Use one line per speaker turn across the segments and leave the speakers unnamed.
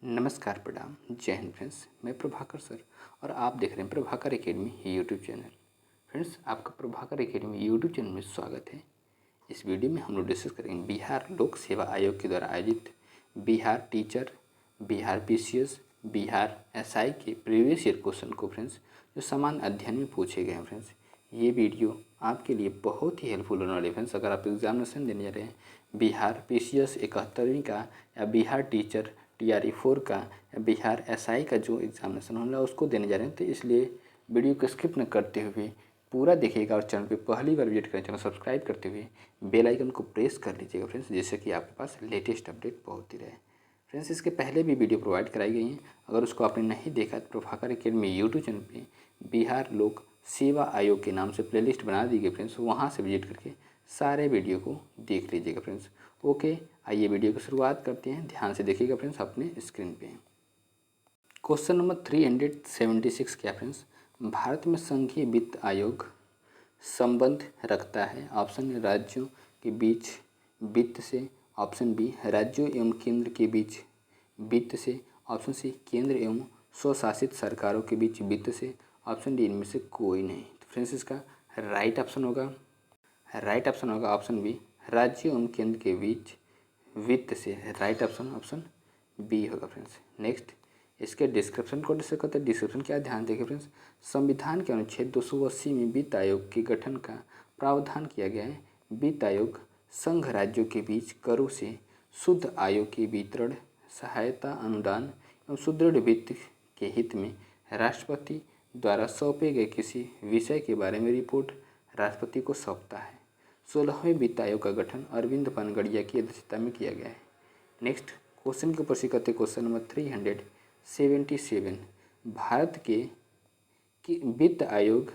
नमस्कार प्रणाम जय हिंद फ्रेंड्स। मैं प्रभाकर सर और आप देख रहे हैं Prabhakar academy YouTube channel. Friends, आपका प्रभाकर एकेडमी यूट्यूब चैनल में स्वागत है। इस वीडियो में हम लोग डिस्कस करेंगे बिहार लोक सेवा आयोग के द्वारा आयोजित Bihar teacher, Bihar PCS, Bihar SI के प्रीवियस ईयर क्वेश्चन को फ्रेंड्स, जो समान अध्ययन में पूछे गए हैं। फ्रेंड्स, ये वीडियो आपके लिए बहुत ही हेल्पफुल होने वाली है। फ्रेंड्स, अगर आप एग्जामिनेशन देने जा रहे हैं बिहार पीसीएस 71वीं का या बिहार टीचर TRE 4 का या बिहार SI का जो एग्जामिनेशन होने वाला उसको देने जा रहे हैं, तो इसलिए वीडियो को स्किप न करते हुए पूरा देखिएगा और चैनल पे पहली बार विजिट करें चैनल सब्सक्राइब करते हुए बेल आइकन को प्रेस कर लीजिएगा फ्रेंड्स, जिससे कि आपके पास लेटेस्ट अपडेट पहुँचती रहे। फ्रेंड्स, इसके पहले भी वीडियो प्रोवाइड कराई गई हैं, अगर उसको आपने नहीं देखा तो प्रभाकर एकेडमी यूट्यूब चैनल पे बिहार लोक सेवा आयोग के नाम से प्लेलिस्ट बना दी गई फ्रेंड्स, वहाँ से विजिट करके सारे वीडियो को देख लीजिएगा फ्रेंड्स। ओके, आइए वीडियो की शुरुआत करते हैं। ध्यान से देखिएगा फ्रेंड्स अपने स्क्रीन पे। क्वेश्चन नंबर 376 क्या फ्रेंड्स, भारत में संघीय वित्त आयोग संबंध रखता है। ऑप्शन ए राज्यों के बीच वित्त से, ऑप्शन बी राज्यों एवं केंद्र के बीच वित्त से, ऑप्शन सी केंद्र एवं स्वशासित सरकारों के बीच वित्त से, ऑप्शन डी इनमें से कोई नहीं। तो फ्रेंड्स, इसका राइट ऑप्शन होगा ऑप्शन बी राज्य एवं केंद्र के बीच वित्त से। राइट ऑप्शन बी होगा फ्रेंड्स। नेक्स्ट, इसके डिस्क्रिप्शन को डिस्कस करते हैं। डिस्क्रिप्शन क्या, ध्यान देखिए फ्रेंड्स। संविधान के अनुच्छेद 280 में वित्त आयोग के गठन का प्रावधान किया गया है। वित्त आयोग संघ राज्यों के बीच करों से शुद्ध आय के वितरण, सहायता, अनुदान एवं सुदृढ़ वित्त के हित में राष्ट्रपति द्वारा सौंपे गए किसी विषय के बारे में रिपोर्ट राष्ट्रपति को सौंपता है। 16वें वित्त आयोग का गठन अरविंद पनगड़िया की अध्यक्षता में किया गया है। नेक्स्ट क्वेश्चन के ऊपर से करते क्वेश्चन नंबर 377, भारत के वित्त आयोग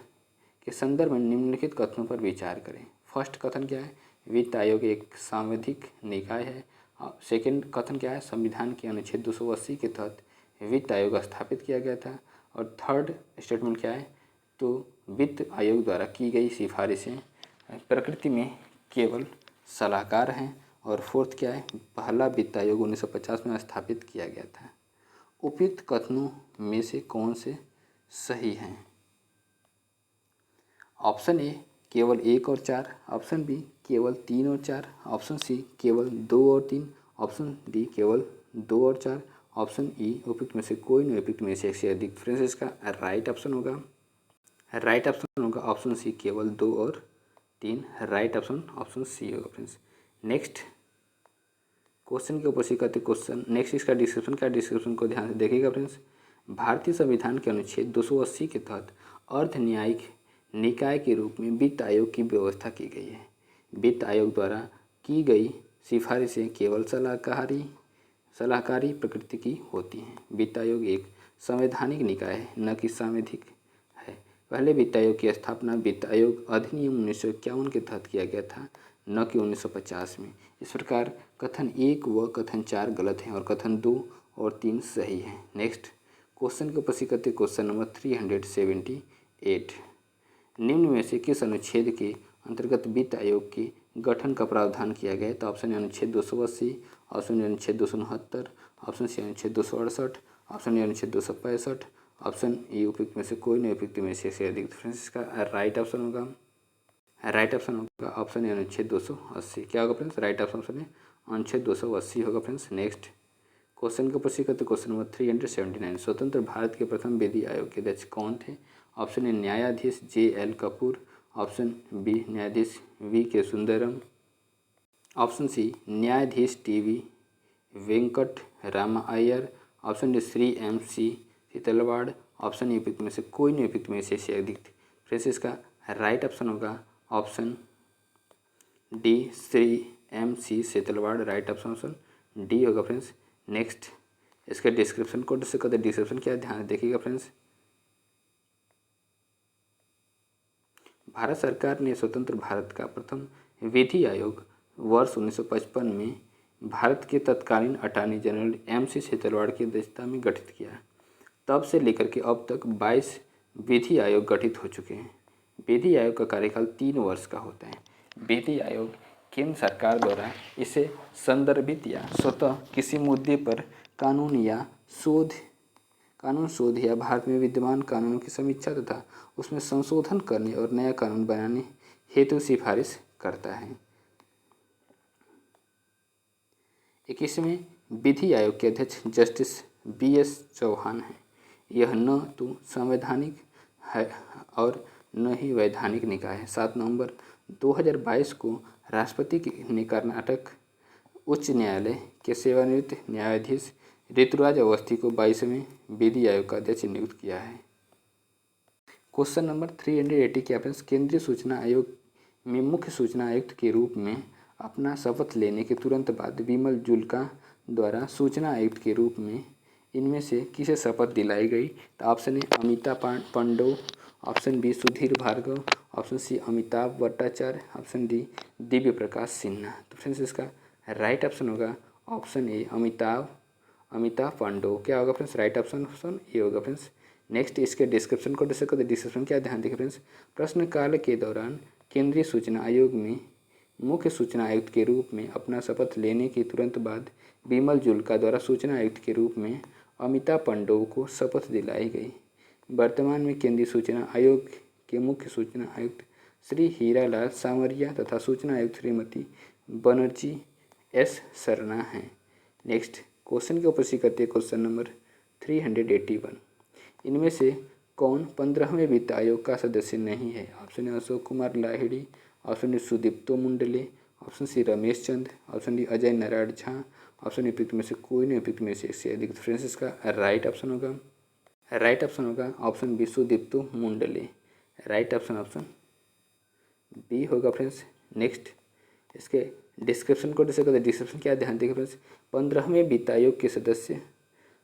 के संदर्भ में निम्नलिखित कथनों पर विचार करें। फर्स्ट कथन क्या है, वित्त आयोग एक सांविधिक निकाय है। सेकंड कथन क्या है, संविधान के अनुच्छेद 280 के तहत वित्त आयोग स्थापित किया गया था। और थर्ड स्टेटमेंट क्या है, तो वित्त आयोग द्वारा की गई सिफारिशें प्रकृति में केवल सलाहकार हैं। और फोर्थ क्या है, पहला वित्त आयोग 1950 में स्थापित किया गया था। उपयुक्त कथनों में से कौन से सही हैं? ऑप्शन ए केवल 1 और 4, ऑप्शन बी केवल 3 और 4, ऑप्शन सी केवल 2 और 3, ऑप्शन डी केवल 2 और 4, ऑप्शन ई उपयुक्त में से कोई नहीं, उपयुक्त में से एक से अधिक। फ्रेंड्स, इसका राइट ऑप्शन होगा ऑप्शन सी केवल 2 और 3। राइट ऑप्शन सी होगा फ्रेंड्स। नेक्स्ट क्वेश्चन के ऊपर से करते क्वेश्चन। नेक्स्ट इसका डिस्क्रिप्शन को ध्यान से देखिएगा फ्रेंड्स। भारतीय संविधान के अनुच्छेद 280 के तहत अर्ध न्यायिक निकाय के रूप में वित्त आयोग की व्यवस्था की गई है। वित्त आयोग द्वारा की गई सिफारिशें केवल सलाहकारी प्रकृति की होती हैं। वित्त आयोग एक संवैधानिक निकाय है, न कि सांविधिक है। पहले वित्त आयोग की स्थापना वित्त आयोग अधिनियम 1951 के तहत किया गया था, न कि 1950 में। इस प्रकार कथन 1 व कथन 4 गलत हैं और कथन 2 और 3 सही हैं। नेक्स्ट क्वेश्चन के ऊपर से करते क्वेश्चन नंबर 378, निम्न में से किस अनुच्छेद के अंतर्गत वित्त आयोग के गठन का प्रावधान किया गया है? तो ऑप्शन अनुच्छेद 280, ऑप्शन अनुच्छेद 269, ऑप्शन सी अनुच्छेद 268, ऑप्शन ए अनुच्छेद 265, ऑप्शन ई उपयुक्त में से कोई नहीं, उपयुक्त में से अधिक। फ्रेंड्स, इसका राइट ऑप्शन होगा ऑप्शन ए अनुच्छेद 280। क्या होगा फ्रेंड्स? राइट ऑप्शन है अनुच्छेद 280 होगा फ्रेंड्स। नेक्स्ट क्वेश्चन के ऊपर से करते क्वेश्चन नंबर 379, स्वतंत्र भारत के प्रथम विधि आयोग के अध्यक्ष कौन थे? ऑप्शन ए न्यायाधीश JL कपूर, ऑप्शन बी न्यायाधीश VK सुंदरम, ऑप्शन सी न्यायाधीश TV Venkat Rama Iyer, option D Shri MC Setalvad, option E उपयुक्त में से कोई नहीं, उपयुक्त में से अधिक। फ्रेंड्स, इसका राइट ऑप्शन होगा option D Shri MC Setalvad. Right option D होगा फ्रेंड्स। नेक्स्ट इसके डिस्क्रिप्शन को डिस्कस करते हैं। डिस्क्रिप्शन क्या है, ध्यान देखिएगा फ्रेंड्स। भारत सरकार ने स्वतंत्र भारत का प्रथम विधि आयोग वर्ष 1955 में भारत के तत्कालीन अटॉर्नी जनरल MC सीतलवाड़ की अध्यक्षता में गठित किया। तब से लेकर के अब तक 22 विधि आयोग गठित हो चुके हैं। विधि आयोग का कार्यकाल 3 वर्ष का होता है। विधि आयोग केंद्र सरकार द्वारा इसे संदर्भित या स्वतः किसी मुद्दे पर कानून शोध या भारत में विद्यमान कानूनों की समीक्षा तथा उसमें संशोधन करने और नया कानून बनाने हेतु सिफारिश करता है। 21वें विधि आयोग के अध्यक्ष जस्टिस BS चौहान हैं। यह न तो संवैधानिक है और न ही वैधानिक निकाय है। 7 नवंबर 2022 को राष्ट्रपति ने कर्नाटक उच्च न्यायालय के सेवानिवृत्त न्यायाधीश ऋतुराज अवस्थी को 22वें विधि आयोग का अध्यक्ष नियुक्त किया है। क्वेश्चन नंबर 380 के ऑप्शन केंद्रीय सूचना आयोग में मुख्य सूचना आयुक्त के रूप में अपना शपथ लेने के तुरंत बाद विमल जुल्का द्वारा सूचना आयुक्त के रूप में इनमें से किसे शपथ दिलाई गई? तो option A Amita Pandav, option B Sudhir Bhargava, option C Amitabh Bhattacharya, option D Divya Prakash Sinha. तो फ्रेंड्स इसका राइट ऑप्शन होगा ऑप्शन ए अमिताभ पांडव। क्या होगा फ्रेंड्स? राइट ऑप्शन ए होगा फ्रेंड्स। नेक्स्ट इसके डिस्क्रिप्शन को डिस्कस करते। डिस्क्रिप्शन क्या ध्यान देखिए फ्रेंड्स, प्रश्नकाल के दौरान केंद्रीय सूचना आयोग में मुख्य सूचना आयुक्त के रूप में अपना शपथ लेने के तुरंत बाद विमल जुल्का द्वारा सूचना आयुक्त के रूप में अमिताभ पांडव को शपथ दिलाई गई। वर्तमान में केंद्रीय सूचना आयोग के मुख्य सूचना आयुक्त श्री हीरालाल सामरिया तथा सूचना आयुक्त श्रीमती बनर्जी S शर्मा हैं। नेक्स्ट क्वेश्चन के ऊपर करते हैं क्वेश्चन नंबर 381। इनमें से कौन 15वें वित्त आयोग का सदस्य नहीं है? Option A Ashok Kumar Lahiri, option D Sudipto Mundle, option C Ramesh Chand, option D Ajay Narayan Jha, option उपयुक्त में से कोई नहीं, उपयुक्त में से एक से अधिक। फ्रेंड्स इसका राइट ऑप्शन होगा option B Sudipto Mundle. Right option B होगा फ्रेंड्स। नेक्स्ट इसके डिस्क्रिप्शन को डिस्कस करते हैं। डिस्क्रिप्शन क्या ध्यान देखिए फ्रेंड्स, 15वें वित्त आयोग के सदस्य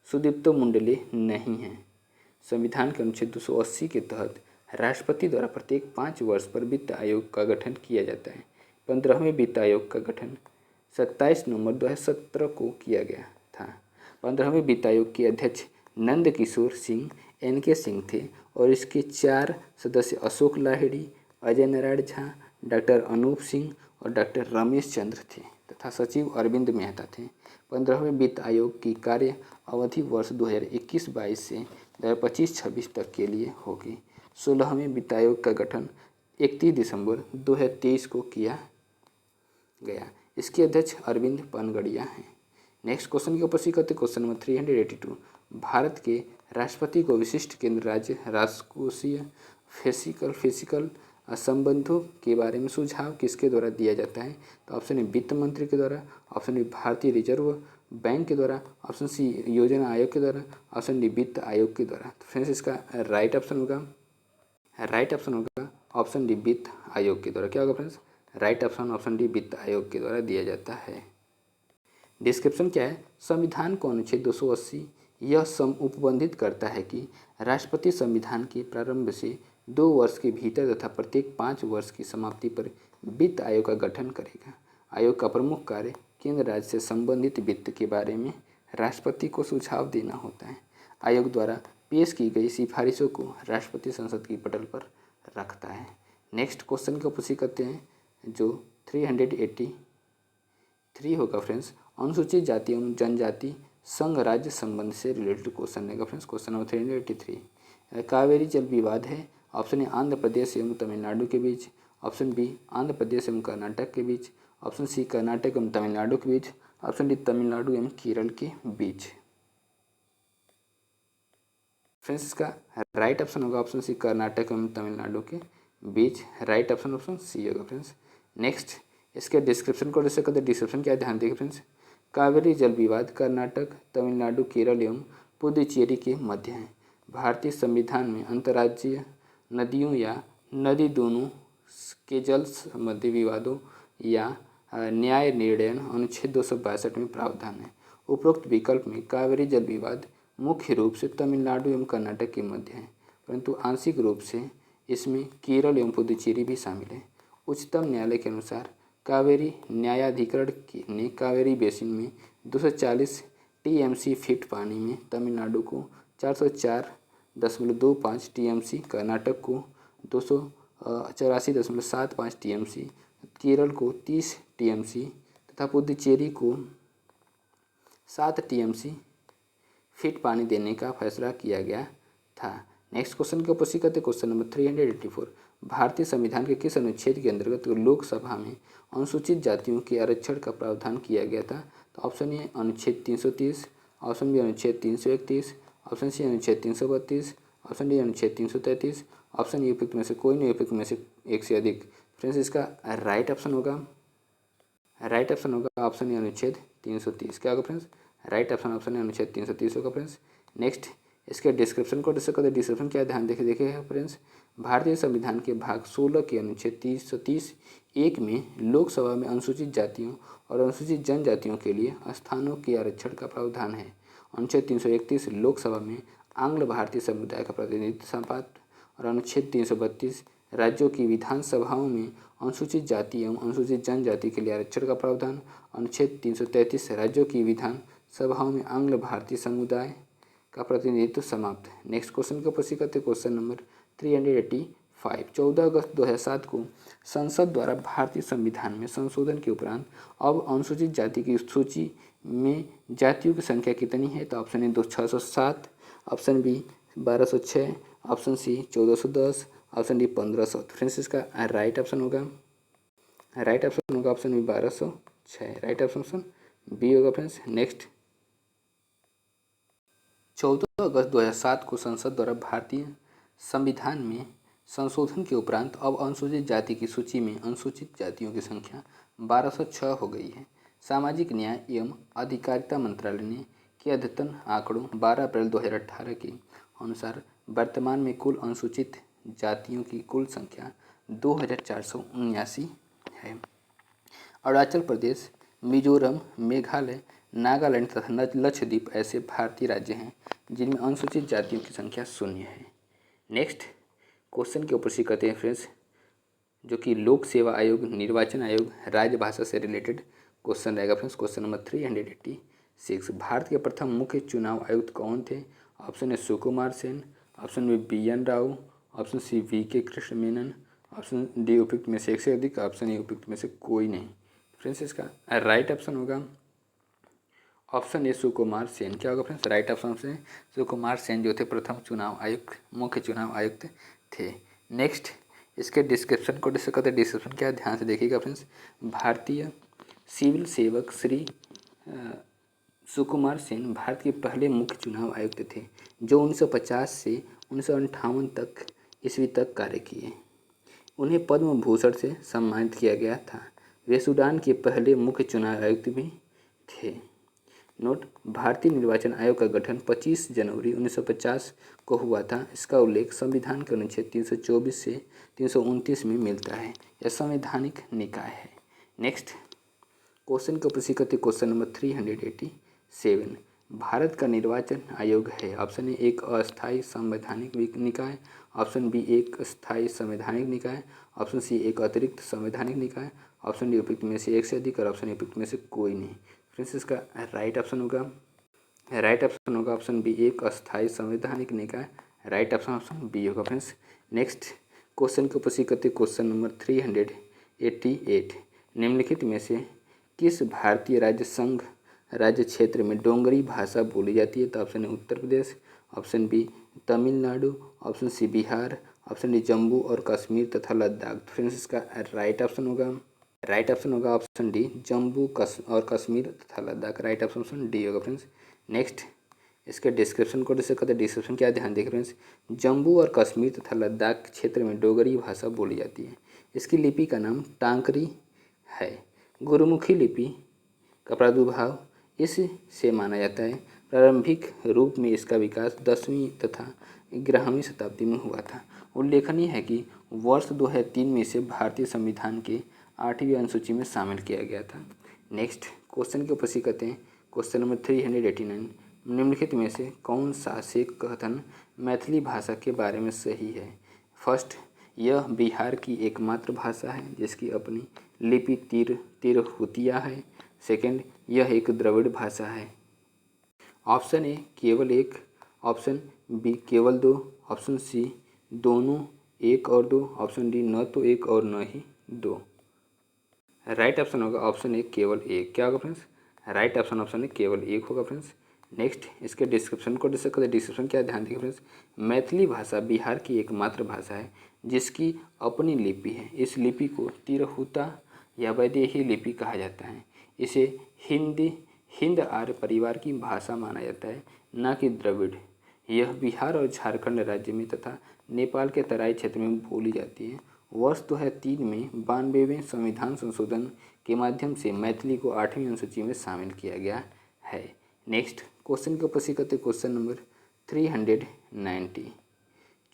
सुदीप्तो मुंडले नहीं हैं। संविधान के अनुच्छेद 280 के तहत राष्ट्रपति द्वारा प्रत्येक 5 वर्ष पर वित्त आयोग का गठन किया जाता है। 15वें वित्त आयोग का गठन 27 नवंबर 2017 को किया गया था। 15वें वित्त आयोग के अध्यक्ष नंद किशोर सिंह NK सिंह थे और इसके 4 सदस्य अशोक लाहिड़ी, अजय नारायण झा, डॉक्टर अनूप सिंह और डॉक्टर रमेश चंद्र थे तथा सचिव अरविंद मेहता थे। 15वें वित्त आयोग की कार्य अवधि वर्ष 2021-22 से 2025-26 तक के लिए होगी। 16वें वित्त आयोग का गठन 31 दिसंबर 2023 को किया गया। इसके अध्यक्ष अरविंद पनगड़िया हैं। नेक्स्ट क्वेश्चन के ऊपर करते क्वेश्चन नंबर 382। भारत के राष्ट्रपति को विशिष्ट केंद्र राज्य राजकोषीय फिजिकल संबंधों के बारे में सुझाव किसके द्वारा दिया जाता है? तो ऑप्शन ए वित्त मंत्री के द्वारा, ऑप्शन बी भारतीय रिजर्व बैंक के द्वारा, ऑप्शन सी योजना आयोग के द्वारा, ऑप्शन डी वित्त आयोग के द्वारा। तो फ्रेंड्स इसका राइट ऑप्शन होगा ऑप्शन डी वित्त आयोग के द्वारा। क्या होगा फ्रेंड्स? राइट ऑप्शन डी वित्त आयोग के द्वारा दिया जाता है। डिस्क्रिप्शन क्या है? संविधान को अनुच्छेद 280 यह उपबंधित करता है कि राष्ट्रपति संविधान के प्रारंभ से 2 वर्ष के भीतर तथा प्रत्येक 5 वर्ष की समाप्ति पर वित्त आयोग का गठन करेगा। आयोग का प्रमुख कार्य केंद्र राज्य से संबंधित वित्त के बारे में राष्ट्रपति को सुझाव देना होता है। आयोग द्वारा पेश की गई सिफारिशों को राष्ट्रपति संसद की पटल पर रखता है। नेक्स्ट क्वेश्चन को पूछी करते हैं जो 383 होगा फ्रेंड्स, अनुसूचित जाति एवं जनजाति संघ राज्य संबंध से रिलेटेड क्वेश्चन रहेगा फ्रेंड्स। क्वेश्चन नंबर 383 कावेरी जल विवाद है। ऑप्शन ए आंध्र प्रदेश एवं तमिलनाडु के बीच, ऑप्शन बी आंध्र प्रदेश एवं कर्नाटक के बीच, ऑप्शन सी कर्नाटक एवं तमिलनाडु के बीच, ऑप्शन डी तमिलनाडु एवं केरल के बीच। फ्रेंड्स इसका राइट ऑप्शन होगा ऑप्शन सी कर्नाटक एवं तमिलनाडु के बीच। राइट ऑप्शन सी होगा फ्रेंड्स। नेक्स्ट इसके डिस्क्रिप्शन को डिस्कस करते हैं। डिस्क्रिप्शन क्या ध्यान देखिए फ्रेंड्स, कावेरी जल विवाद कर्नाटक, तमिलनाडु, केरल एवं पुदुचेरी के मध्य है। भारतीय संविधान में अंतर्राज्यीय नदियों या नदी दोनों के जल संबंधी विवादों या न्याय निर्णय अनुच्छेद 262 में प्रावधान है। उपरोक्त विकल्प में कावेरी जल विवाद मुख्य रूप से तमिलनाडु एवं कर्नाटक के मध्य है, परंतु आंशिक रूप से इसमें केरल एवं पुदुचेरी भी शामिल है। उच्चतम न्यायालय के अनुसार कावेरी न्यायाधिकरण ने कावेरी बेसिन में 240 TMC फीट पानी में तमिलनाडु को 404.25 TMC, कर्नाटक को 284.75 TMC, केरल को 30 TMC तथा पुदुचेरी को 7 TMC फीट पानी देने का फैसला किया गया था। नेक्स्ट क्वेश्चन के ऊपर सी करते क्वेश्चन नंबर 384। भारतीय संविधान के किस अनुच्छेद के अंतर्गत लोकसभा में अनुसूचित जातियों के आरक्षण का प्रावधान किया गया था? तो ऑप्शन ए अनुच्छेद 330, ऑप्शन बी अनुच्छेद 331, ऑप्शन सी अनुच्छेद 332, ऑप्शन डी अनुच्छेद 333, ऑप्शन ए उपयुक्त में से कोई नहीं, उपयुक्त में से एक से अधिक। फ्रेंड्स इसका राइट ऑप्शन होगा ऑप्शन ए अनुच्छेद 330। क्या होगा फ्रेंड्स? राइट ऑप्शन है अनुच्छेद 330 होगा फ्रेंड्स। नेक्स्ट इसके डिस्क्रिप्शन को डिस्कस करते, डिस्क्रिप्शन क्या ध्यान देखिए फ्रेंड्स। भारतीय संविधान के भाग 16 के अनुच्छेद 330(1) में लोकसभा में अनुसूचित जातियों और अनुसूचित जनजातियों के लिए स्थानों के आरक्षण का प्रावधान है। अनुच्छेद 331 लोकसभा में आंग्ल भारतीय समुदाय का प्रतिनिधित्व संपात और अनुच्छेद 332 राज्यों की विधानसभाओं में अनुसूचित जाति एवं अनुसूचित जनजाति के लिए आरक्षण का प्रावधान। अनुच्छेद 333 राज्यों की विधान सभाओं में आंग्ल भारतीय समुदाय का प्रतिनिधित्व समाप्त। नेक्स्ट क्वेश्चन का प्रश्न करते क्वेश्चन नंबर 385। 14 अगस्त 2007 को संसद द्वारा भारतीय संविधान में संशोधन के उपरांत अब अनुसूचित जाति की सूची में जातियों की संख्या कितनी है? तो option A 607, option B 1206, option C 1410, option D 1500। Friends इसका राइट ऑप्शन होगा option B 1206। Right option B होगा फ्रेंड्स। नेक्स्ट 14 अगस्त 2007 को संसद द्वारा भारतीय संविधान में संशोधन के उपरांत अब अनुसूचित जाति की सूची में अनुसूचित जातियों की संख्या 1206 हो गई है। सामाजिक न्याय एवं अधिकारिता मंत्रालय ने के अद्यतन आंकड़ों 12 अप्रैल 2018 के अनुसार वर्तमान में कुल अनुसूचित जातियों की कुल संख्या 2479 है। अरुणाचल प्रदेश, मिजोरम, मेघालय, नागालैंड तथा लक्षद्वीप ऐसे भारतीय राज्य हैं जिनमें अनुसूचित जातियों की संख्या 0 है। नेक्स्ट क्वेश्चन के ऊपर करते हैं फ्रेंड्स, जो कि लोक सेवा आयोग, निर्वाचन आयोग, राजभाषा से रिलेटेड क्वेश्चन रहेगा फ्रेंड्स। Question number 386। भारत के प्रथम मुख्य चुनाव आयुक्त कौन थे? Option A Sukumar Sen, option B BN Rao, option C VK Krishna Menon, option D उपयुक्त में से एक से अधिक, ऑप्शन ए उपयुक्त में से कोई नहीं। फ्रेंड्स इसका राइट ऑप्शन होगा ऑप्शन ए सुकुमार सेन। क्या होगा फ्रेंड्स? राइट ऑप्शन से सुकुमार सेन जो थे प्रथम चुनाव आयुक्त, मुख्य चुनाव आयुक्त थे। नेक्स्ट इसके डिस्क्रिप्शन को डिस्कस करते, डिस्क्रिप्शन क्या ध्यान से देखिएगा फ्रेंड्स। भारतीय सिविल सेवक श्री सुकुमार सेन भारत के पहले मुख्य चुनाव आयुक्त थे जो 1950 से 1958 तक ईस्वी तक कार्य किए। उन्हें पद्म भूषण से सम्मानित किया गया था। वे सूडान के पहले मुख्य चुनाव आयुक्त भी थे। नोट: भारतीय निर्वाचन आयोग का गठन 25 जनवरी 1950 को हुआ था। इसका उल्लेख संविधान के अनुच्छेद 324 से 329 में मिलता है। यह संवैधानिक निकाय है। नेक्स्ट क्वेश्चन के ऊपर करते क्वेश्चन नंबर 387। भारत का निर्वाचन आयोग है। ऑप्शन ए एक अस्थायी संवैधानिक निकाय, ऑप्शन बी एक स्थायी संवैधानिक निकाय, ऑप्शन सी एक अतिरिक्त संवैधानिक निकाय, ऑप्शन डी उपयुक्त में से एक से अधिक और ऑप्शन उपयुक्त में से कोई नहीं। फ्रेंड्स इसका राइट ऑप्शन होगा ऑप्शन बी एक अस्थायी संवैधानिक निकाय। राइट ऑप्शन बी होगा फ्रेंड्स। नेक्स्ट क्वेश्चन के ऊपर करते क्वेश्चन नंबर 388। निम्नलिखित में से किस भारतीय राज्य संघ राज्य क्षेत्र में डोंगरी भाषा बोली जाती है? तो option A Uttar Pradesh, option B Tamil Nadu, option C Bihar, option D Jammu और कश्मीर तथा लद्दाख। फ्रेंड्स इसका राइट ऑप्शन होगा ऑप्शन डी जम्मू और कश्मीर तथा लद्दाख। राइट ऑप्शन डी होगा फ्रेंड्स। नेक्स्ट इसके डिस्क्रिप्शन को डिस्कस करते, डिस्क्रिप्शन क्या ध्यान देखें फ्रेंड्स। जम्मू और कश्मीर तथा लद्दाख क्षेत्र में डोगरी भाषा बोली जाती है। इसकी लिपि का नाम टांकरी है। गुरुमुखी लिपि का प्रादुर्भाव इससे माना जाता है। प्रारंभिक रूप में इसका विकास 10वीं तथा 11वीं शताब्दी में हुआ था। उल्लेखनीय है कि वर्ष 2003 में इसे भारतीय संविधान के 8वीं अनुसूची में शामिल किया गया था। नेक्स्ट क्वेश्चन के ऊपर करते हैं क्वेश्चन नंबर 389। निम्नलिखित में से कौन सा से कथन मैथिली भाषा के बारे में सही है? फर्स्ट, यह बिहार की एकमात्र भाषा है जिसकी अपनी लिपि तिरहुतिया है। सेकंड, यह एक द्रविड़ भाषा है। ऑप्शन ए केवल एक, ऑप्शन बी केवल दो, ऑप्शन सी दोनों एक और दो, ऑप्शन डी न तो एक और न ही दो। राइट ऑप्शन होगा ऑप्शन ए केवल एक। क्या होगा फ्रेंड्स? राइट ऑप्शन ए केवल एक होगा फ्रेंड्स। नेक्स्ट इसके डिस्क्रिप्शन को डिस्कस करते हैं। डिस्क्रिप्शन क्या ध्यान देखिए फ्रेंड्स, मैथिली भाषा बिहार की एकमात्र भाषा है जिसकी अपनी लिपि है। इस लिपि को तिरहुता या वैदेही लिपि कहा जाता है। इसे हिंद आर्य परिवार की भाषा माना जाता है, न कि द्रविड़। यह बिहार और झारखंड राज्य में तथा नेपाल के तराई क्षेत्र में बोली जाती है। वर्ष 2003 में 92वें संविधान संशोधन के माध्यम से मैथिली को 8वीं अनुसूची में शामिल किया गया है। नेक्स्ट क्वेश्चन के ऊपर करते क्वेश्चन नंबर 390।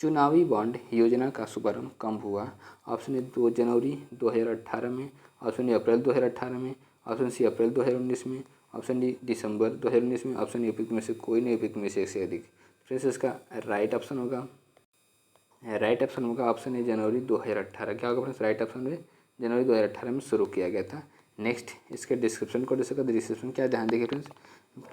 चुनावी बॉन्ड योजना का शुभारंभ कब हुआ? ऑप्शन ए 2 जनवरी 2018 में, ऑप्शन ए अप्रैल 2018 में, ऑप्शन सी अप्रैल 2019 में, ऑप्शन डी दिसंबर 2019 में, ऑप्शन ए उपयुक्त में से कोई नहीं, उपयुक्त में से एक से अधिक। फ्रेंड्स इसका राइट ऑप्शन होगा ऑप्शन ए जनवरी 2018। क्या होगा फ्रेंड्स? राइट ऑप्शन में जनवरी 2018 में शुरू किया गया था। नेक्स्ट इसके डिस्क्रिप्शन को डिस्कस करते हैं। डिस्क्रिप्शन क्या ध्यान देखिए फ्रेंड्स,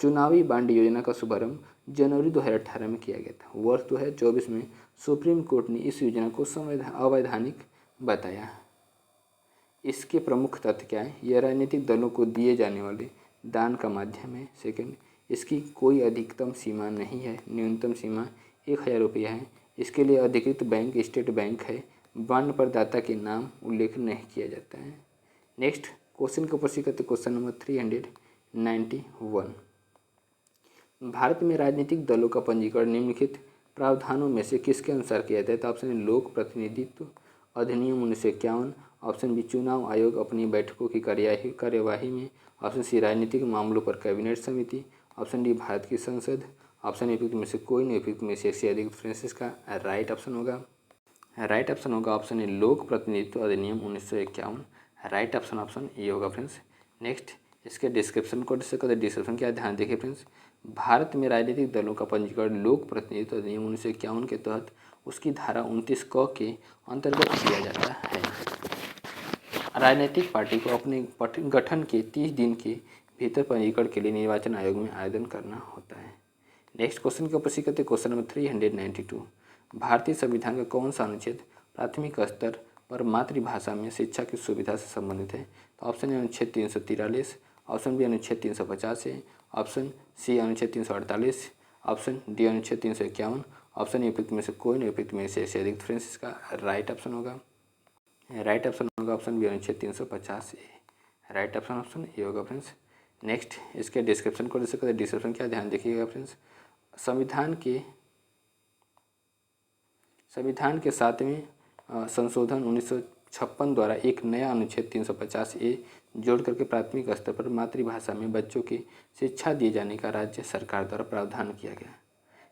चुनावी बांड योजना का शुभारंभ जनवरी 2018 में किया गया था। वर्ष 2024 में सुप्रीम कोर्ट ने इस योजना को अवैधानिक बताया। इसके प्रमुख तथ्य क्या है? यह राजनीतिक दलों को दिए जाने वाले दान का माध्यम है। सेकंड, इसकी कोई अधिकतम सीमा नहीं है, न्यूनतम सीमा 1000 रुपया है। इसके लिए अधिकृत बैंक स्टेट बैंक है। बॉन्ड पर दाता के नाम उल्लेख नहीं किया जाता है। नेक्स्ट क्वेश्चन के ऊपर करते क्वेश्चन नंबर 391। भारत में राजनीतिक दलों का पंजीकरण निम्नलिखित प्रावधानों में से किसके अनुसार किया जाता है? तो ऑप्शन ए लोक प्रतिनिधित्व अधिनियम 1951, ऑप्शन बी चुनाव आयोग अपनी बैठकों की कार्यवाही में, ऑप्शन सी राजनीतिक मामलों पर कैबिनेट समिति, ऑप्शन डी भारत की संसद, ऑप्शन ए उपयुक्त में से कोई नहीं, उपयुक्त में से एक से अधिक। फ्रेंड्स का राइट ऑप्शन होगा ऑप्शन ए लोक प्रतिनिधित्व अधिनियम 1951। राइट ऑप्शन ये होगा फ्रेंड्स। नेक्स्ट इसके डिस्क्रिप्शन को डिस्कस करते हैं। डिस्क्रिप्शन क्या ध्यान देखिए फ्रेंड्स, भारत में राजनीतिक दलों का पंजीकरण लोक प्रतिनिधित्व अधिनियम 1951 के तहत उसकी धारा 29 क के अंतर्गत किया जाता है। राजनीतिक पार्टी को अपने गठन के 30 दिन के भीतर पंजीकरण के लिए निर्वाचन आयोग में आवेदन करना होता है। नेक्स्ट क्वेश्चन के ऊपर करते क्वेश्चन नंबर 392। भारतीय संविधान का कौन सा अनुच्छेद प्राथमिक स्तर पर मातृभाषा में शिक्षा की सुविधा से संबंधित है? तो ऑप्शन ए अनुच्छेद 343, ऑप्शन बी अनुच्छेद 350 है, ऑप्शन सी अनुच्छेद 348, ऑप्शन डी अनुच्छेद 351, ऑप्शन ए उपयुक्त में से कोई नहीं, उपयुक्त में से अधिक। फ्रेंड्स इसका राइट ऑप्शन होगा ऑप्शन बी अनुच्छेद 350 ए। राइट ऑप्शन ये होगा फ्रेंड्स। नेक्स्ट इसके डिस्क्रिप्शन को डिस्कस करें। डिस्क्रिप्शन क्या ध्यान देखिएगा फ्रेंड्स, संविधान के 7वें संशोधन 1956 द्वारा एक नया अनुच्छेद 350 ए जोड़ करके प्राथमिक स्तर पर मातृभाषा में बच्चों की शिक्षा दिए जाने का राज्य सरकार द्वारा प्रावधान किया गया।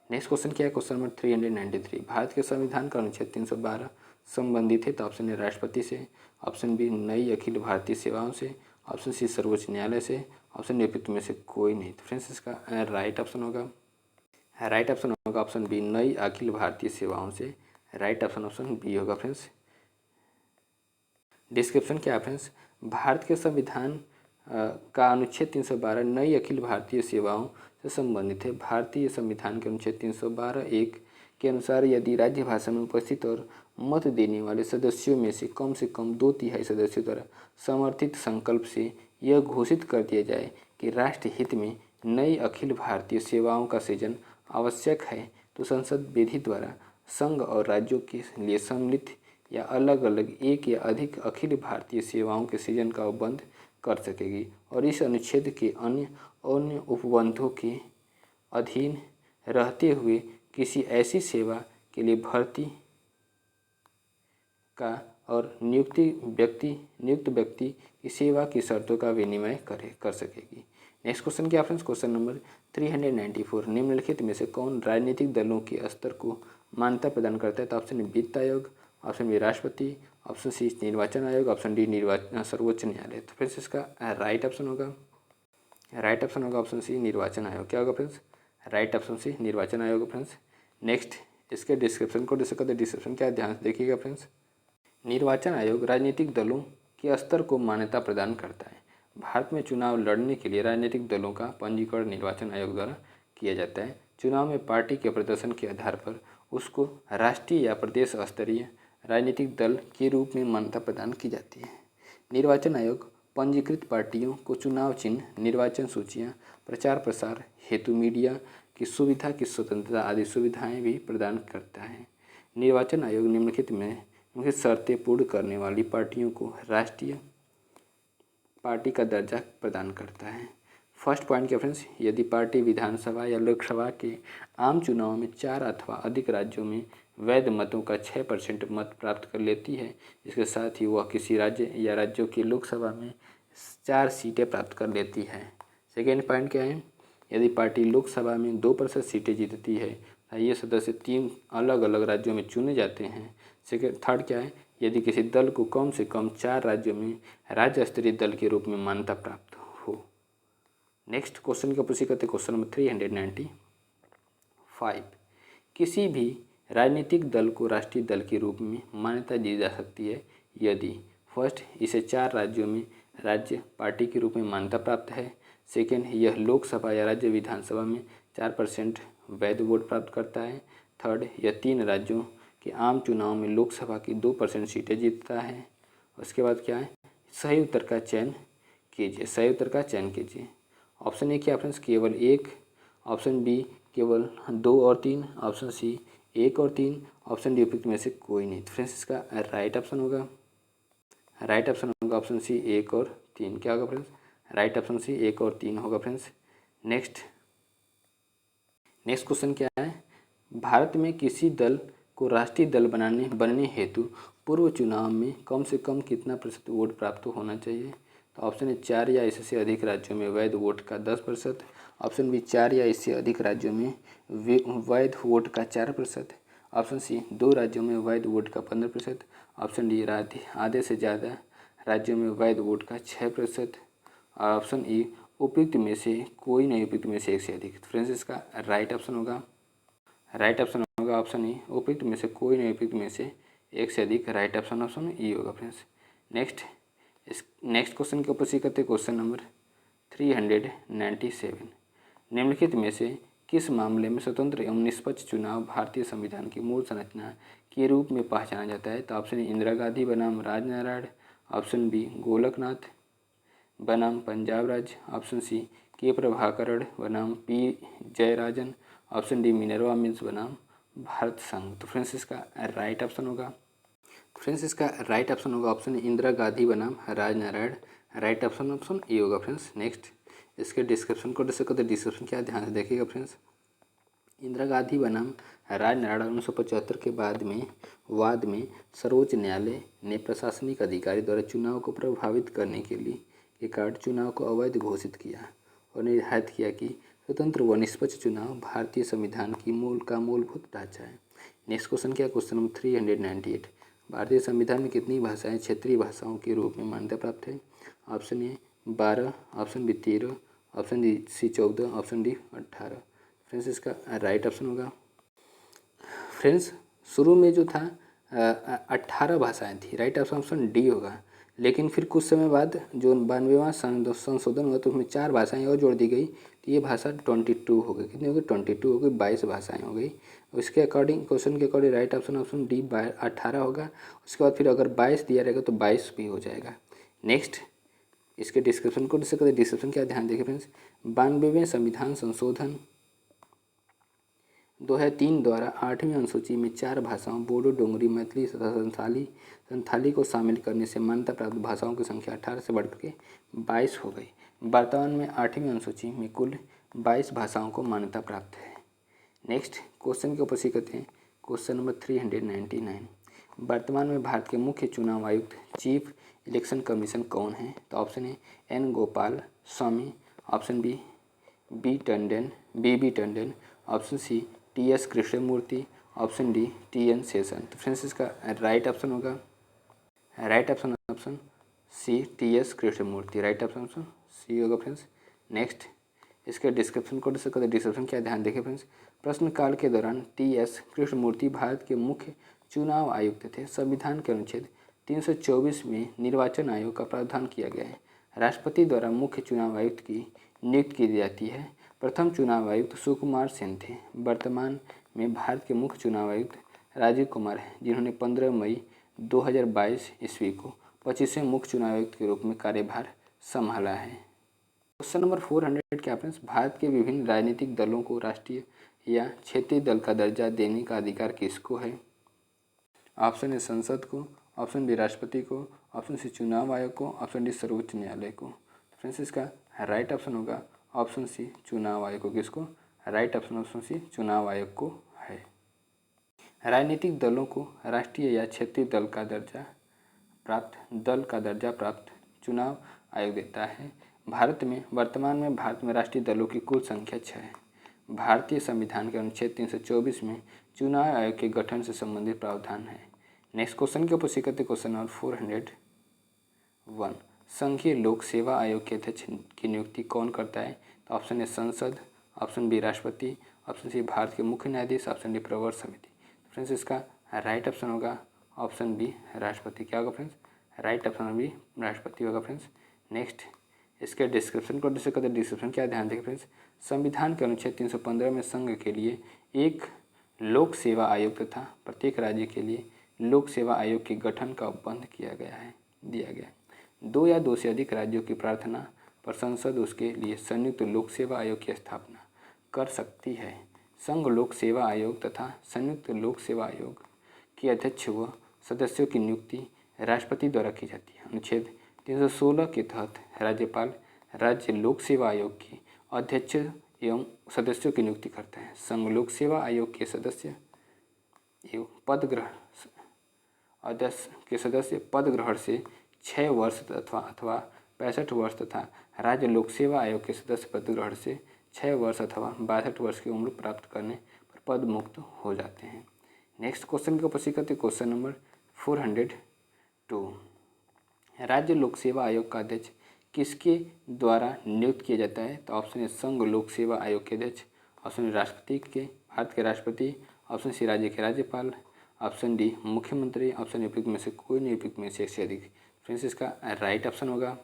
नेक्स्ट क्वेश्चन क्या है? Question number 393। भारत के संविधान का अनुच्छेद 312 संबंधित है। तो ऑप्शन ए राष्ट्रपति से, ऑप्शन बी नई अखिल भारतीय सेवाओं से, ऑप्शन सी सर्वोच्च न्यायालय से, ऑप्शन डी उपयुक्त में से कोई नहीं। तो फ्रेंड्स इसका राइट ऑप्शन होगा ऑप्शन बी नई अखिल भारतीय सेवाओं से। राइट ऑप्शन बी होगा फ्रेंड्स। डिस्क्रिप्शन क्या है फ्रेंड्स, भारत के संविधान का अनुच्छेद 312 नई अखिल भारतीय सेवाओं से संबंधित है। भारतीय संविधान के अनुच्छेद 312(1) के अनुसार यदि राज्य भाषा में उपस्थित और मत देने वाले सदस्यों में से कम 2/3 सदस्यों द्वारा समर्थित संकल्प से यह घोषित कर दिया जाए कि राष्ट्र हित में नई अखिल भारतीय सेवाओं का सृजन आवश्यक है, तो संसद विधि द्वारा संघ और राज्यों के लिए सम्मिलित या अलग अलग एक या अधिक अखिल भारतीय सेवाओं के सृजन का उपबंध कर सकेगी और इस अनुच्छेद के अन्य उपबंधों के अधीन रहते हुए किसी ऐसी सेवा के लिए भर्ती का और नियुक्त व्यक्ति की सेवा की शर्तों का विनिमय कर सकेगी। नेक्स्ट क्वेश्चन क्या फ्रेंड्स? Question number 394। निम्नलिखित में से कौन राजनीतिक दलों के स्तर को मान्यता प्रदान करता है? तो ऑप्शन वित्त आयोग, ऑप्शन बी राष्ट्रपति, ऑप्शन सी निर्वाचन आयोग, ऑप्शन डी सर्वोच्च न्यायालय। तो फ्रेंड्स इसका राइट ऑप्शन होगा ऑप्शन सी निर्वाचन आयोग। क्या होगा फ्रेंड्स? राइट ऑप्शन सी निर्वाचन आयोग फ्रेंड्स। नेक्स्ट इसके डिस्क्रिप्शन को डिस्कस करते हैं। डिस्क्रिप्शन क्या ध्यान से देखिएगा फ्रेंड्स, निर्वाचन आयोग राजनीतिक दलों के स्तर को मान्यता प्रदान करता है। भारत में चुनाव लड़ने के लिए राजनीतिक दलों का पंजीकरण निर्वाचन आयोग द्वारा किया जाता है। चुनाव में पार्टी के प्रदर्शन के आधार पर उसको राष्ट्रीय या प्रदेश स्तरीय राजनीतिक दल के रूप में मान्यता प्रदान की जाती है। निर्वाचन आयोग पंजीकृत पार्टियों को चुनाव चिन्ह, निर्वाचन सूचियां, प्रचार प्रसार हेतु मीडिया की सुविधा की स्वतंत्रता आदि सुविधाएं भी प्रदान करता है। निर्वाचन आयोग निम्नलिखित शर्तें पूर्ण करने वाली पार्टियों को राष्ट्रीय पार्टी का दर्जा प्रदान करता है। फर्स्ट पॉइंट क्या फ्रेंड्स, यदि पार्टी विधानसभा या लोकसभा के आम चुनाव में 4 अथवा अधिक राज्यों में वैध मतों का 6% मत प्राप्त कर लेती है, इसके साथ ही वह किसी राज्य या राज्यों की लोकसभा में 4 सीटें प्राप्त कर लेती है। सेकेंड पॉइंट क्या है, यदि पार्टी लोकसभा में 2% सीटें जीतती है, ये सदस्य 3 अलग अलग राज्यों में चुने जाते हैं। थर्ड क्या है, यदि किसी दल को कम से कम 4 राज्यों में राज्य स्तरीय दल के रूप में मान्यता प्राप्त हो। नेक्स्ट क्वेश्चन का पूछी करते क्वेश्चन नंबर 395, किसी भी राजनीतिक दल को राष्ट्रीय दल के रूप में मान्यता दी जा सकती है यदि फर्स्ट, इसे 4 राज्यों में राज्य पार्टी के रूप में मान्यता प्राप्त है। सेकेंड, यह लोकसभा या राज्य विधानसभा में 4% वैध वोट प्राप्त करता है। थर्ड, यह 3 राज्यों के आम चुनाव में लोकसभा की 2% सीटें जीतता है। उसके बाद क्या है, सही उत्तर का चयन कीजिए। सही उत्तर का चयन कीजिए। ऑप्शन ए क्या फ्रेंड्स, केवल 1। ऑप्शन बी केवल 2 और 3। ऑप्शन सी 1 और 3। ऑप्शन डी उपयुक्त में से कोई नहीं। तो फ्रेंड्स इसका राइट ऑप्शन होगा ऑप्शन सी 1 और 3। क्या होगा फ्रेंड्स, राइट ऑप्शन सी 1 और 3 होगा फ्रेंड्स। नेक्स्ट क्वेश्चन क्या है, भारत में किसी दल को राष्ट्रीय दल बनने हेतु पूर्व चुनाव में कम से कम कितना प्रतिशत वोट प्राप्त होना चाहिए। तो ऑप्शन ए 4 या इससे अधिक राज्यों में वैध वोट का 10%। ऑप्शन बी 4 या इससे अधिक राज्यों में वैध वोट का 4%। ऑप्शन सी 2 राज्यों में वैध वोट का 15%। ऑप्शन डी आधे से ज़्यादा राज्यों में वैध वोट का 6%। ऑप्शन ई उपयुक्त में से कोई नहीं, उपयुक्त में से 1 से अधिक। फ्रेंड्स इसका राइट ऑप्शन होगा ऑप्शन ई, उपयुक्त में से कोई नहीं, उपयुक्त में से 1 से अधिक। राइट ऑप्शन ई होगा फ्रेंड्स। नेक्स्ट क्वेश्चन के ऊपर से करते क्वेश्चन नंबर 397, निम्नलिखित में से किस मामले में स्वतंत्र एवं निष्पक्ष चुनाव भारतीय संविधान की मूल संरचना के रूप में पहचाना जाता है। तो ऑप्शन ए इंदिरा गांधी बनाम राजनारायण। ऑप्शन बी गोलकनाथ बनाम पंजाब राज्य। ऑप्शन सी के प्रभाकरण बनाम P Jayarajan. Option D Minerva mills बनाम भारत संघ। तो फ्रेंड्स इसका राइट ऑप्शन होगा ऑप्शन इंदिरा गांधी बनाम राजनारायण। राइट ऑप्शन ए होगा फ्रेंड्स। नेक्स्ट इसके डिस्क्रिप्शन को डिस्क्रिप्शन क्या ध्यान से देखिएगा फ्रेंड्स। इंदिरा गांधी बनाम राजनारायण 1975 के वाद में सर्वोच्च न्यायालय ने प्रशासनिक अधिकारी द्वारा चुनाव को प्रभावित करने के कारण चुनाव को अवैध घोषित किया और निर्धारित किया कि स्वतंत्र व निष्पक्ष चुनाव भारतीय संविधान की मूलभूत ढांचा है। नेक्स्ट क्वेश्चन क्या है, क्वेश्चन नंबर 398, भारतीय संविधान में कितनी भाषाएं क्षेत्रीय भाषाओं के रूप में मान्यता प्राप्त है। Option A 12, option B 13, option C 14, option D 18। Friends इसका राइट ऑप्शन होगा। फ्रेंड्स शुरू में जो था 18 भाषाएं थी, राइट ऑप्शन डी होगा। लेकिन फिर कुछ समय बाद जो 92वां संशोधन हुआ तो उसमें 4 भाषाएं और जोड़ दी गई, तो ये भाषा 22 हो गई। कितनी हो गई, 22 हो गई, 22 भाषाएं हो गई। उसके अकॉर्डिंग क्वेश्चन के अकॉर्डिंग राइट ऑप्शन डी 18 होगा। उसके बाद फिर अगर 22 दिया रहेगा तो 22 भी हो जाएगा। नेक्स्ट इसके डिस्क्रिप्शन को डिस्क्रिप्शन क्या ध्यान देखिए फ्रेंड्स। 92वें संविधान संशोधन 2003 द्वारा 8वीं अनुसूची में 4 भाषाओं बोडो, डोगरी, मैथिली तथा संथाली को शामिल करने से मान्यता प्राप्त भाषाओं की संख्या 18 से बढ़कर के 22 हो गई। वर्तमान में 8वीं अनुसूची में कुल 22 भाषाओं को मान्यता प्राप्त है। नेक्स्ट क्वेश्चन के ऊपर से कहते हैं क्वेश्चन नंबर 399, वर्तमान में भारत के मुख्य चुनाव आयुक्त चीफ इलेक्शन कमीशन कौन है। तो option A N Gopal Swami. Option B B Tandon. Option C TS. Krishnamurthy. Option D TN. Seshan. तो फ्रेंड्स इसका राइट ऑप्शन होगा option C TS. Krishnamurthy. Right option C होगा फ्रेंड्स। नेक्स्ट इसके डिस्क्रिप्शन को डिस्क्रिप्शन क्या ध्यान देखें फ्रेंड्स। प्रश्नकाल के दौरान टी.एस. कृष्णमूर्ति भारत के मुख्य चुनाव आयुक्त थे। संविधान के अनुच्छेद 324 में निर्वाचन आयोग का प्रावधान किया गया है। राष्ट्रपति द्वारा मुख्य चुनाव आयुक्त की नियुक्ति की जाती है। प्रथम चुनाव आयुक्त सुकुमार सेन थे। वर्तमान में भारत के मुख्य चुनाव आयुक्त राजीव कुमार हैं, जिन्होंने 15 मई 2022 ईस्वी को 25वें मुख्य चुनाव आयुक्त के रूप में कार्यभार संभाला है। क्वेश्चन नंबर 400 क्या फ्रेंड्स, भारत के विभिन्न राजनीतिक दलों को राष्ट्रीय या क्षेत्रीय दल का दर्जा देने का अधिकार किसको है? ऑप्शन ए संसद को, ऑप्शन बी राष्ट्रपति को, ऑप्शन सी चुनाव आयोग को, ऑप्शन डी सर्वोच्च न्यायालय को। फ्रेंड्स इसका राइट ऑप्शन होगा ऑप्शन सी चुनाव आयोग को। किसको? राइट ऑप्शन सी चुनाव आयोग को है। राजनीतिक दलों को राष्ट्रीय या क्षेत्रीय दल का दर्जा प्राप्त चुनाव आयोग देता है। वर्तमान में भारत में राष्ट्रीय दलों की कुल संख्या 6 है। भारतीय संविधान के अनुच्छेद 324 में चुनाव आयोग के गठन से संबंधित प्रावधान है। नेक्स्ट क्वेश्चन के ऊपर सीखते क्वेश्चन नंबर 401, संघीय लोक सेवा आयोग के अध्यक्ष की नियुक्ति कौन करता है? तो ऑप्शन ए संसद, ऑप्शन बी राष्ट्रपति, ऑप्शन सी भारत के मुख्य न्यायाधीश, ऑप्शन डी प्रवर समिति। फ्रेंड्स इसका राइट ऑप्शन होगा ऑप्शन बी राष्ट्रपति। क्या होगा फ्रेंड्स? राइट ऑप्शन बी राष्ट्रपति होगा फ्रेंड्स। नेक्स्ट इसके डिस्क्रिप्शन को डिस्क्रिप्शन क्या ध्यान देखें फ्रेंड्स, संविधान के अनुच्छेद 315 में संघ के लिए एक लोक सेवा आयोग तथा प्रत्येक राज्य के लिए लोक सेवा आयोग के गठन का उपबंध दिया गया। 2 या 2 से अधिक राज्यों की प्रार्थना पर संसद उसके लिए संयुक्त लोक सेवा आयोग की स्थापना कर सकती है। संघ लोक सेवा आयोग तथा संयुक्त लोक सेवा आयोग के अध्यक्ष व सदस्यों की नियुक्ति राष्ट्रपति द्वारा की जाती है। अनुच्छेद 316 के तहत राज्यपाल राज्य लोक सेवा आयोग के अध्यक्ष एवं सदस्यों की नियुक्ति करता है। संघ लोक सेवा आयोग के सदस्य एवं पद ग्रहण से 6 वर्ष अथवा 65 वर्ष तथा राज्य लोक सेवा आयोग के सदस्य पद ग्रहण से 6 वर्ष अथवा 62 वर्ष की उम्र प्राप्त करने पर पद मुक्त हो जाते हैं। नेक्स्ट क्वेश्चन के ऊपर सीखते क्वेश्चन नंबर 402, राज्य लोक सेवा आयोग का अध्यक्ष किसके द्वारा नियुक्त किया जाता है? तो ऑप्शन ए संघ लोक सेवा आयोग के अध्यक्ष, ऑप्शन भारत के राष्ट्रपति, ऑप्शन सी राज्य के राज्यपाल, ऑप्शन डी मुख्यमंत्री, ऑप्शन उपयुक्त में से कोई नहीं, उपयुक्त में से एक से अधिक। फ्रेंड्स इसका राइट ऑप्शन होगा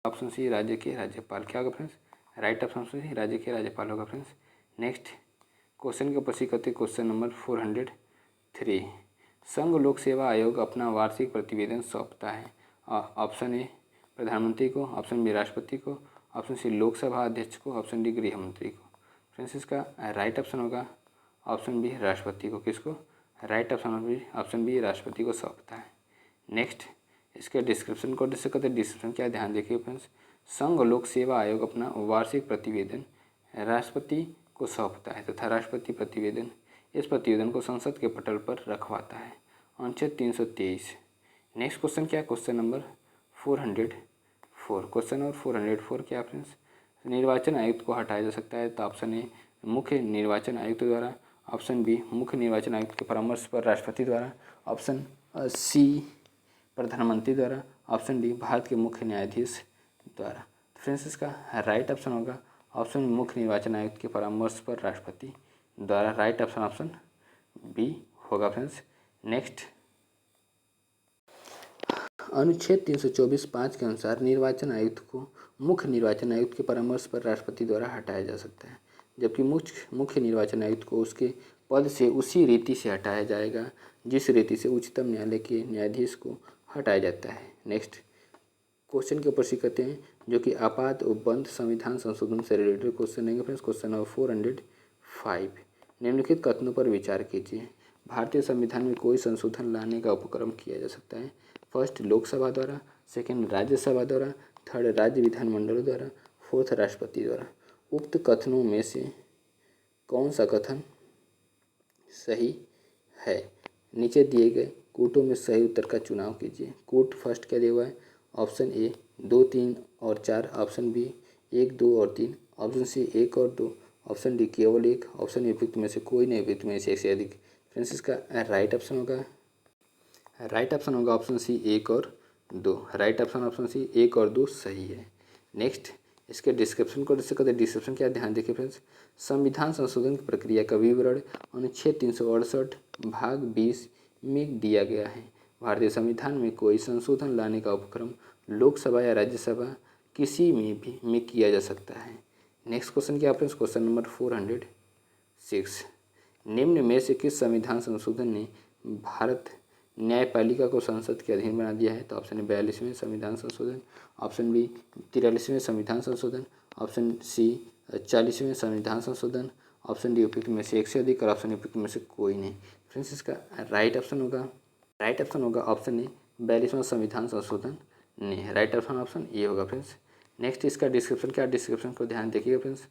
ऑप्शन सी राज्य के राज्यपाल। क्या होगा फ्रेंड्स? राइट ऑप्शन सी राज्य के राज्यपाल होगा फ्रेंड्स। नेक्स्ट क्वेश्चन के ऊपर सीखते क्वेश्चन नंबर 403, संघ लोक सेवा आयोग अपना वार्षिक प्रतिवेदन सौंपता है। ऑप्शन ए प्रधानमंत्री को, ऑप्शन बी राष्ट्रपति को, ऑप्शन सी लोकसभा अध्यक्ष को, ऑप्शन डी गृह मंत्री को। फ्रेंड्स इसका राइट ऑप्शन होगा ऑप्शन बी राष्ट्रपति को। किसको? राइट ऑप्शन बी राष्ट्रपति को सौंपता है। नेक्स्ट इसके डिस्क्रिप्शन को डिस्क्रिप्शन क्या ध्यान देखिए फ्रेंड्स, संघ लोक सेवा आयोग अपना वार्षिक प्रतिवेदन राष्ट्रपति को सौंपता है तथा राष्ट्रपति इस प्रतिवेदन को संसद के पटल पर रखवाता है। अनुच्छेद 323। नेक्स्ट क्वेश्चन क्या? Question number 404। क्वेश्चन नंबर 404 क्या फ्रेंड्स, निर्वाचन आयुक्त को हटाया जा सकता है? तो ऑप्शन ए मुख्य निर्वाचन आयुक्त द्वारा, ऑप्शन बी मुख्य निर्वाचन आयुक्त के परामर्श पर राष्ट्रपति द्वारा, ऑप्शन सी प्रधानमंत्री द्वारा, ऑप्शन डी भारत के मुख्य न्यायाधीश द्वारा। फ्रेंड्स इसका राइट ऑप्शन होगा ऑप्शन मुख्य निर्वाचन आयुक्त के परामर्श पर राष्ट्रपति द्वारा। राइट ऑप्शन बी होगा फ्रेंड्स। नेक्स्ट अनुच्छेद 324(5) के अनुसार निर्वाचन आयुक्त को मुख्य निर्वाचन आयुक्त के परामर्श पर राष्ट्रपति द्वारा हटाया जा सकता है, जबकि मुख्य निर्वाचन आयुक्त को उसके पद से उसी रीति से हटाया जाएगा जिस रीति से उच्चतम न्यायालय के न्यायाधीश को हटाया जाता है। नेक्स्ट क्वेश्चन के ऊपर सीखते हैं जो कि आपात उपबंध संविधान संशोधन से रिलेटेड क्वेश्चन है फ्रेंड्स। क्वेश्चन नंबर 405, निम्नलिखित कथनों पर विचार कीजिए। भारतीय संविधान में कोई संशोधन लाने का उपक्रम किया जा सकता है। फर्स्ट लोकसभा द्वारा, सेकंड राज्यसभा द्वारा, थर्ड राज्य विधानमंडलों द्वारा, फोर्थ राष्ट्रपति द्वारा। उक्त कथनों में से कौन सा कथन सही है? नीचे दिए गए कूटों में सही उत्तर का चुनाव कीजिए। कूट फर्स्ट क्या दिया हुआ है? ऑप्शन ए 2, 3 और 4, ऑप्शन बी 1, 2 और 3, ऑप्शन सी 1 और 2, ऑप्शन डी केवल 1, ऑप्शन उपयुक्त में से कोई नहीं, उपयुक्त में से एक से अधिक। फ्रेंड्स इसका राइट ऑप्शन होगा ऑप्शन सी 1 और 2। राइट ऑप्शन सी 1 और 2 सही है। नेक्स्ट इसके डिस्क्रिप्शन को डिस्क्रिप्शन क्या ध्यान देखिए फ्रेंड्स, संविधान संशोधन की प्रक्रिया का विवरण अनुच्छेद 368 भाग 20 में दिया गया है। भारतीय संविधान में कोई संशोधन लाने का उपक्रम लोकसभा या राज्यसभा किसी में किया जा सकता है। नेक्स्ट क्वेश्चन क्या फ्रेंड्स, क्वेश्चन नंबर 406, निम्न में से किस संविधान संशोधन ने भारत न्यायपालिका को संसद के अधीन बना दिया है? तो ऑप्शन ए 42वें संविधान संशोधन, ऑप्शन बी 43वें संविधान संशोधन, ऑप्शन सी 40वें संविधान संशोधन, ऑप्शन डी उपयुक्त में से एक से अधिक और ऑप्शन उपयुक्त में से कोई नहीं। फ्रेंड्स इसका राइट ऑप्शन होगा ऑप्शन ए 42वां संविधान संशोधन नहीं है। राइट ऑप्शन ये होगा फ्रेंड्स। नेक्स्ट इसका डिस्क्रिप्शन क्या, डिस्क्रिप्शन को ध्यान देखिएगा फ्रेंड्स।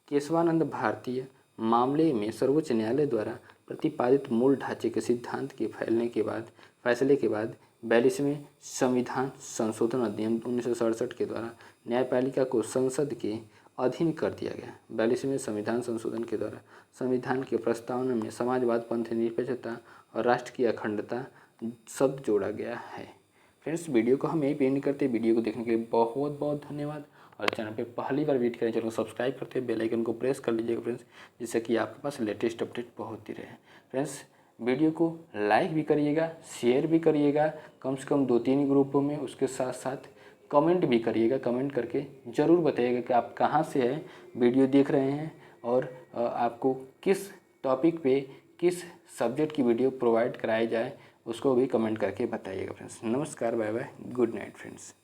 केशवानंद भारतीय मामले में सर्वोच्च न्यायालय द्वारा प्रतिपादित मूल ढांचे के सिद्धांत के फैसले के बाद 42वें संविधान संशोधन अधिनियम 1967 के द्वारा न्यायपालिका को संसद के अधीन कर दिया गया। 42वें संविधान संशोधन के द्वारा संविधान के प्रस्तावना में समाजवाद, पंथ निरपेक्षता और राष्ट्र की अखंडता शब्द जोड़ा गया है। फ्रेंड्स वीडियो को हम यहीं पे एंड करते हैं। वीडियो को देखने के लिए बहुत बहुत धन्यवाद। और चैनल पे पहली बार विजिट करें, चैनल को सब्सक्राइब करते हैं, बेल आइकन को प्रेस कर लीजिएगा फ्रेंड्स, जिससे कि आपके पास लेटेस्ट अपडेट पहुंचती रहे। फ्रेंड्स वीडियो को लाइक भी करिएगा, शेयर भी करिएगा कम से कम 2-3 ग्रुपों में। उसके साथ साथ कमेंट भी करिएगा। कमेंट करके ज़रूर बताइएगा कि आप कहाँ से है वीडियो देख रहे हैं और आपको किस टॉपिक पे किस सब्जेक्ट की वीडियो प्रोवाइड कराई जाए, उसको भी कमेंट करके बताइएगा फ्रेंड्स। नमस्कार, bye bye, good night friends.